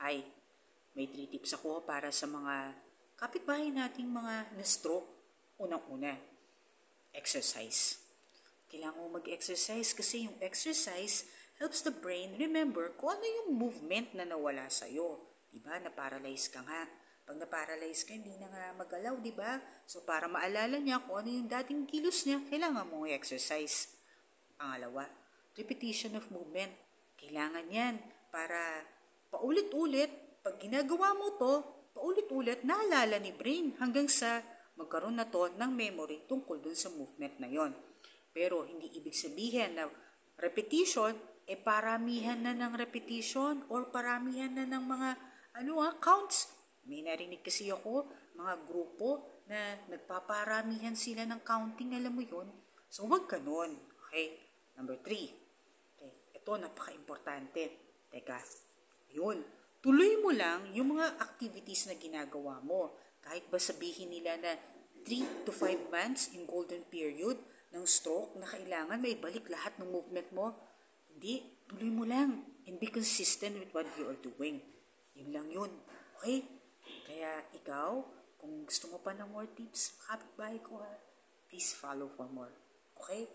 kapitbahay. May 3 tips ako para sa mga kapitbahay nating mga na-stroke. Unang-una, exercise. Kailangan mo mag-exercise kasi yung exercise helps the brain remember kung ano yung movement na nawala sa'yo. Diba? Na-paralyze ka nga. Pag na-paralyze ka, hindi na nga magalaw, diba? So, para maalala niya kung ano yung dating kilos niya, kailangan mong i-exercise. Pangalawa, repetition of movement. Kailangan yan para paulit-ulit, pag ginagawa mo to, paulit-ulit, naalala ni brain hanggang sa magkaroon na to ng memory tungkol dun sa movement na yon. Pero hindi ibig sabihin na repetition, paramihan na ng repetition or paramihan na ng mga counts. May narinig kasi ako, mga grupo na nagpaparamihan sila ng counting, alam mo yun? So, wag ganun. Okay? Number 3. Okay. Ito, napaka-importante. Teka, yun. Tuloy mo lang yung mga activities na ginagawa mo. Kahit ba sabihin nila na 3 to 5 months in golden period ng stroke na kailangan may balik lahat ng movement mo. Hindi, tuloy mo lang and be consistent with what you are doing. Yun lang yun. Okay? Kaya ikaw, kung gusto mo pa ng more tips, kapitbahay ko please follow for more. Okay?